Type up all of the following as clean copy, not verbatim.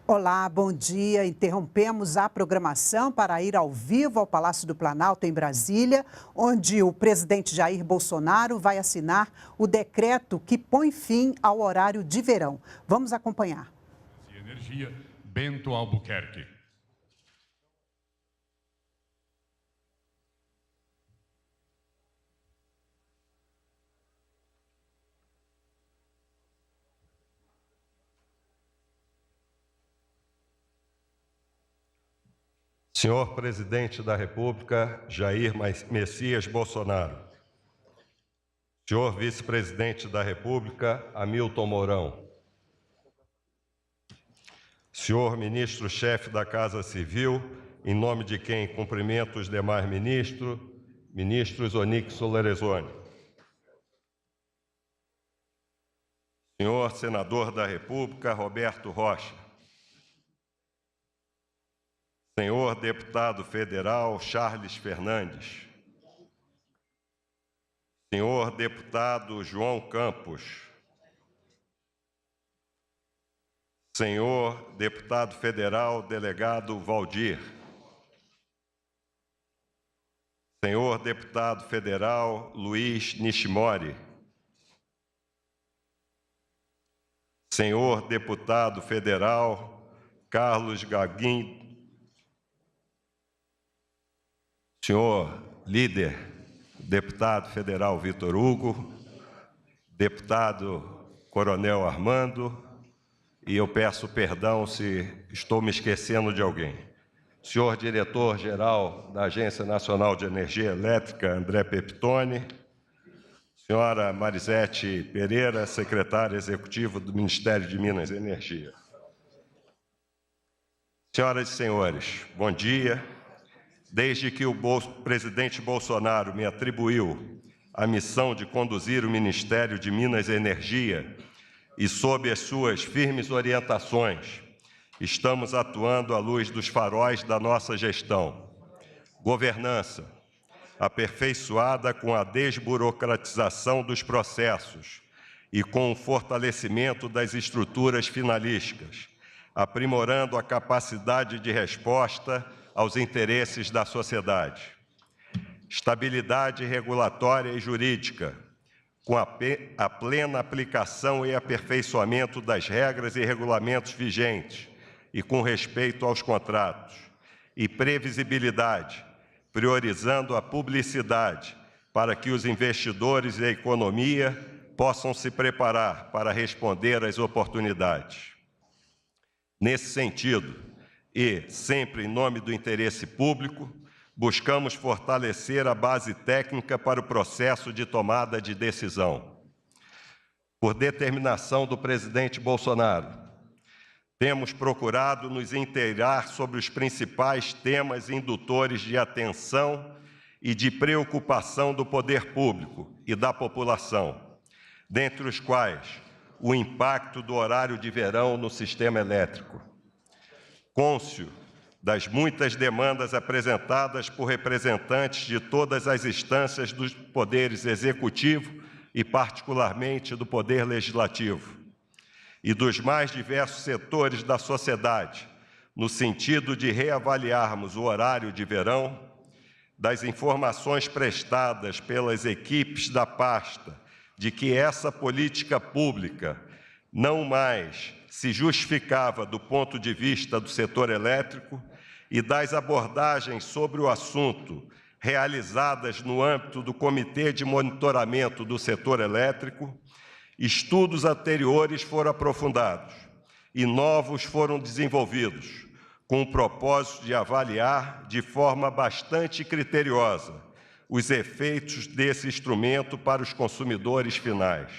Olá, bom dia. Interrompemos a programação para ir ao vivo ao Palácio do Planalto, em Brasília, onde o presidente Jair Bolsonaro vai assinar o decreto que põe fim ao horário de verão. Vamos acompanhar. Energia, Bento Albuquerque. Senhor Presidente da República, Jair Messias Bolsonaro. Senhor Vice-Presidente da República, Hamilton Mourão. Senhor Ministro-Chefe da Casa Civil, em nome de quem cumprimento os demais ministros Onyx Lorenzoni. Senhor Senador da República, Roberto Rocha. Senhor Deputado Federal Charles Fernandes. Senhor Deputado João Campos. Senhor Deputado Federal Delegado Valdir. Senhor Deputado Federal Luiz Nishimori. Senhor Deputado Federal Carlos Gaguin. Senhor líder, deputado federal Vitor Hugo, deputado Coronel Armando, e eu peço perdão se estou me esquecendo de alguém. Senhor diretor-geral da Agência Nacional de Energia Elétrica, André Peptoni, senhora Marisete Pereira, secretária executiva do Ministério de Minas e Energia. Senhoras e senhores, bom dia. Desde que o presidente Bolsonaro me atribuiu a missão de conduzir o Ministério de Minas e Energia e sob as suas firmes orientações, estamos atuando à luz dos faróis da nossa gestão. Governança, aperfeiçoada com a desburocratização dos processos e com o fortalecimento das estruturas finalísticas, aprimorando a capacidade de resposta aos interesses da sociedade. Estabilidade regulatória e jurídica, com a plena aplicação e aperfeiçoamento das regras e regulamentos vigentes e com respeito aos contratos. E previsibilidade, priorizando a publicidade para que os investidores e a economia possam se preparar para responder às oportunidades. Nesse sentido, e, sempre em nome do interesse público, buscamos fortalecer a base técnica para o processo de tomada de decisão. Por determinação do presidente Bolsonaro, temos procurado nos inteirar sobre os principais temas indutores de atenção e de preocupação do poder público e da população, dentre os quais o impacto do horário de verão no sistema elétrico. Cônscio das muitas demandas apresentadas por representantes de todas as instâncias dos poderes executivo e, particularmente, do poder legislativo, e dos mais diversos setores da sociedade, no sentido de reavaliarmos o horário de verão, das informações prestadas pelas equipes da pasta de que essa política pública não mais se justificava do ponto de vista do setor elétrico e das abordagens sobre o assunto realizadas no âmbito do Comitê de Monitoramento do Setor Elétrico, estudos anteriores foram aprofundados e novos foram desenvolvidos, com o propósito de avaliar de forma bastante criteriosa os efeitos desse instrumento para os consumidores finais.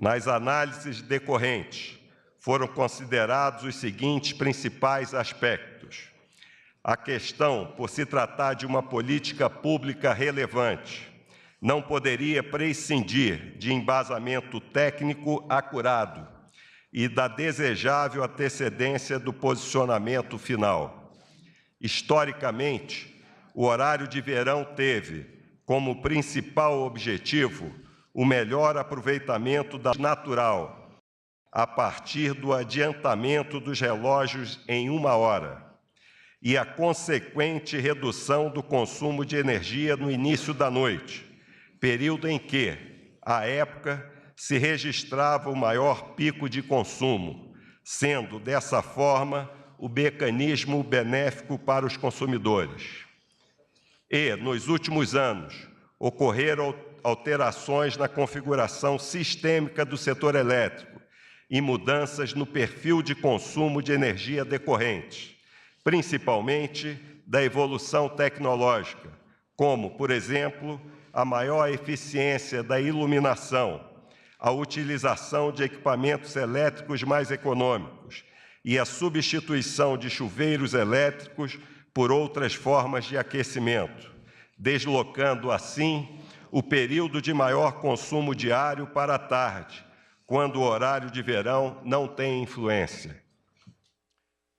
Nas análises decorrentes, foram considerados os seguintes principais aspectos. A questão, por se tratar de uma política pública relevante, não poderia prescindir de embasamento técnico acurado e da desejável antecedência do posicionamento final. Historicamente, o horário de verão teve como principal objetivo o melhor aproveitamento da natural a partir do adiantamento dos relógios em 1 hora e a consequente redução do consumo de energia no início da noite, período em que, à época, se registrava o maior pico de consumo, sendo, dessa forma, o mecanismo benéfico para os consumidores. E, nos últimos anos, ocorreram alterações na configuração sistêmica do setor elétrico e mudanças no perfil de consumo de energia decorrente, principalmente da evolução tecnológica, como, por exemplo, a maior eficiência da iluminação, a utilização de equipamentos elétricos mais econômicos e a substituição de chuveiros elétricos por outras formas de aquecimento, deslocando, assim, o período de maior consumo diário para a tarde, quando o horário de verão não tem influência.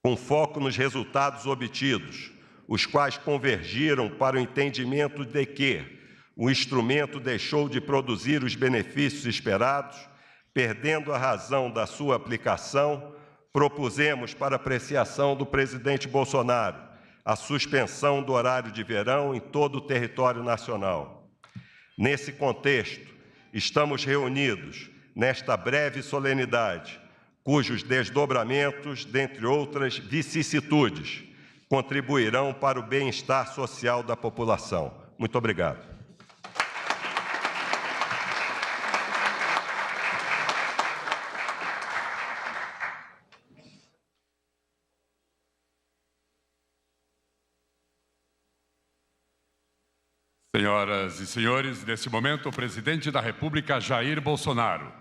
Com foco nos resultados obtidos, os quais convergiram para o entendimento de que o instrumento deixou de produzir os benefícios esperados, perdendo a razão da sua aplicação, propusemos para apreciação do presidente Bolsonaro a suspensão do horário de verão em todo o território nacional. Nesse contexto, estamos reunidos nesta breve solenidade, cujos desdobramentos, dentre outras vicissitudes, contribuirão para o bem-estar social da população. Muito obrigado. Senhoras e senhores, nesse momento, o presidente da República, Jair Bolsonaro,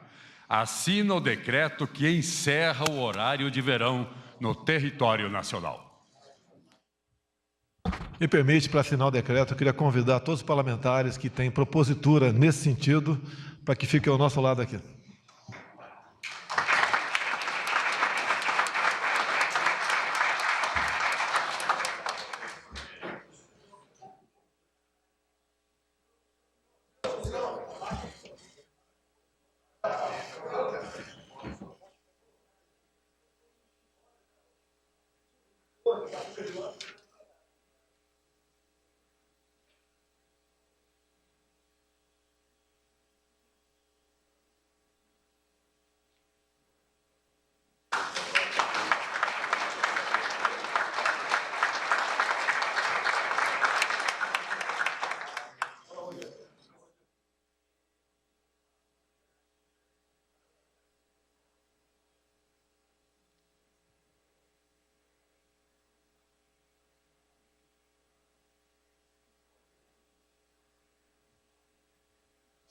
assina o decreto que encerra o horário de verão no território nacional. Me permite, para assinar o decreto, eu queria convidar todos os parlamentares que têm propositura nesse sentido para que fiquem ao nosso lado aqui.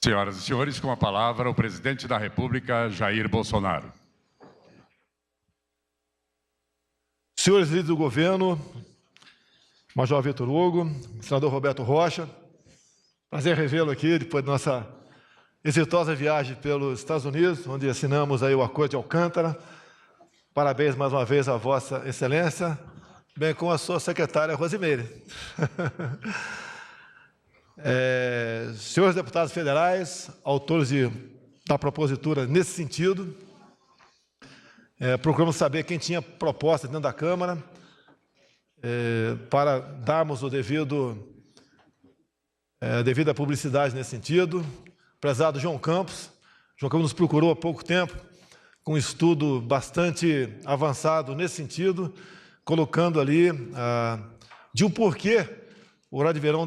Senhoras e senhores, com a palavra o presidente da República, Jair Bolsonaro. Senhores líderes do governo, Major Vitor Hugo, senador Roberto Rocha, prazer revê-lo aqui depois da nossa exitosa viagem pelos Estados Unidos, onde assinamos aí o Acordo de Alcântara. Parabéns mais uma vez à Vossa Excelência, bem como a sua secretária Rosimeire. Senhores deputados federais, autores da propositura nesse sentido, procuramos saber quem tinha proposta dentro da Câmara, para darmos a devida publicidade nesse sentido. Prezado João Campos nos procurou há pouco tempo, com um estudo bastante avançado nesse sentido, colocando ali de um porquê o horário de verão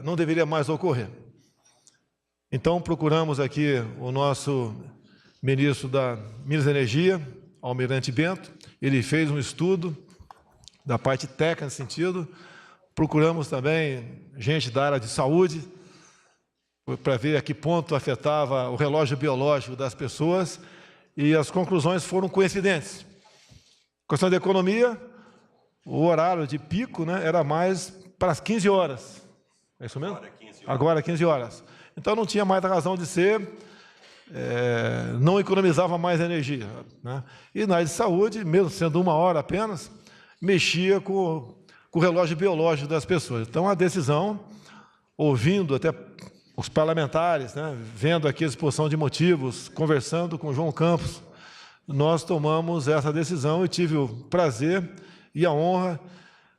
não deveria mais ocorrer. Então, procuramos aqui o nosso ministro da Minas e Energia, Almirante Bento. Ele fez um estudo da parte técnica nesse sentido. Procuramos também gente da área de saúde, para ver a que ponto afetava o relógio biológico das pessoas, e as conclusões foram coincidentes. Questão da economia, o horário de pico, né, era mais para as 15 horas. É isso mesmo? Agora 15 horas. Então, não tinha mais razão de ser, não economizava mais energia, né? E na área de saúde, mesmo sendo 1 hora apenas, mexia com o relógio biológico das pessoas. Então, a decisão, ouvindo até os parlamentares, né, vendo aqui a exposição de motivos, conversando com o João Campos, nós tomamos essa decisão e tive o prazer e a honra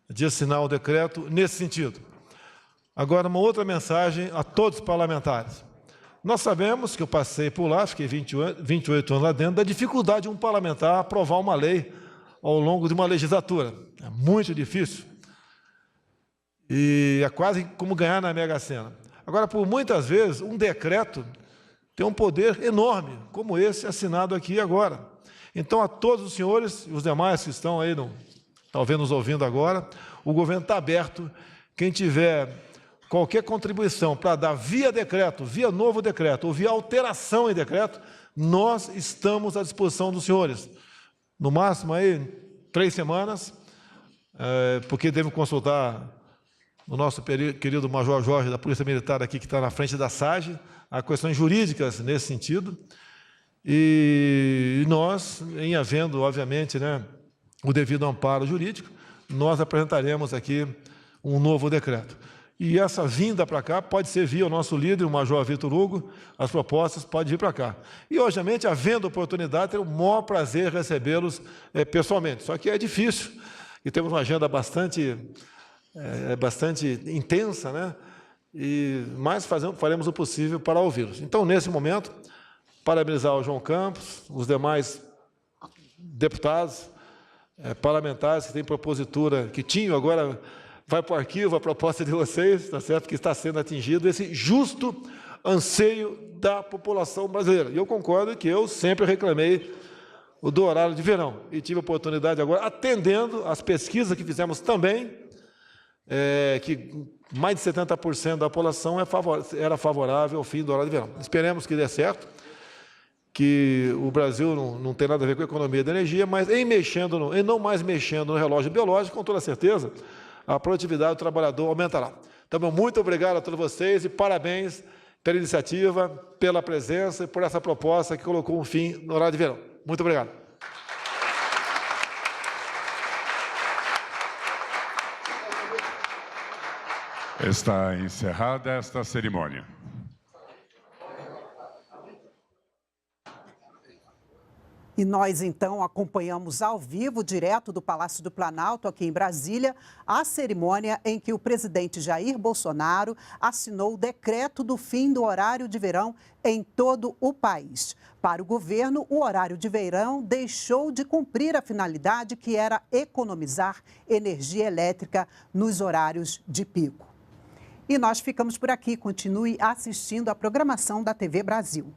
de assinar o decreto nesse sentido. Agora, uma outra mensagem a todos os parlamentares. Nós sabemos que eu passei por lá, fiquei 28 anos lá dentro, da dificuldade de um parlamentar aprovar uma lei ao longo de uma legislatura. É muito difícil. E é quase como ganhar na Mega Sena. Agora, por muitas vezes, um decreto tem um poder enorme, como esse assinado aqui agora. Então, a todos os senhores e os demais que estão aí, talvez nos ouvindo agora, o governo está aberto. Quem tiver qualquer contribuição para dar via decreto, via novo decreto, ou via alteração em decreto, nós estamos à disposição dos senhores. No máximo, aí, 3 semanas, porque devo consultar o nosso querido Major Jorge, da Polícia Militar, aqui, que está na frente da SAGE, há questões jurídicas nesse sentido, e nós, em havendo, obviamente, né, o devido amparo jurídico, nós apresentaremos aqui um novo decreto. E essa vinda para cá pode ser via o nosso líder, o Major Vitor Hugo, as propostas podem vir para cá. E, obviamente, havendo oportunidade, terei o maior prazer em recebê-los pessoalmente. Só que é difícil, e temos uma agenda bastante intensa, né? Mas faremos o possível para ouvi-los. Então, nesse momento, parabenizar o João Campos, os demais deputados, parlamentares que têm propositura, que tinham agora... Vai para o arquivo a proposta de vocês, tá certo? Que está sendo atingido esse justo anseio da população brasileira. E eu concordo que eu sempre reclamei do horário de verão. E tive a oportunidade agora, atendendo às pesquisas que fizemos também, que mais de 70% da população era favorável ao fim do horário de verão. Esperemos que dê certo, que o Brasil não tem nada a ver com a economia da energia, mas em não mais mexendo no relógio biológico, com toda certeza, a produtividade do trabalhador aumentará. Então, muito obrigado a todos vocês e parabéns pela iniciativa, pela presença e por essa proposta que colocou um fim no horário de verão. Muito obrigado. Está encerrada esta cerimônia. E nós, então, acompanhamos ao vivo, direto do Palácio do Planalto, aqui em Brasília, a cerimônia em que o presidente Jair Bolsonaro assinou o decreto do fim do horário de verão em todo o país. Para o governo, o horário de verão deixou de cumprir a finalidade, que era economizar energia elétrica nos horários de pico. E nós ficamos por aqui. Continue assistindo a programação da TV Brasil.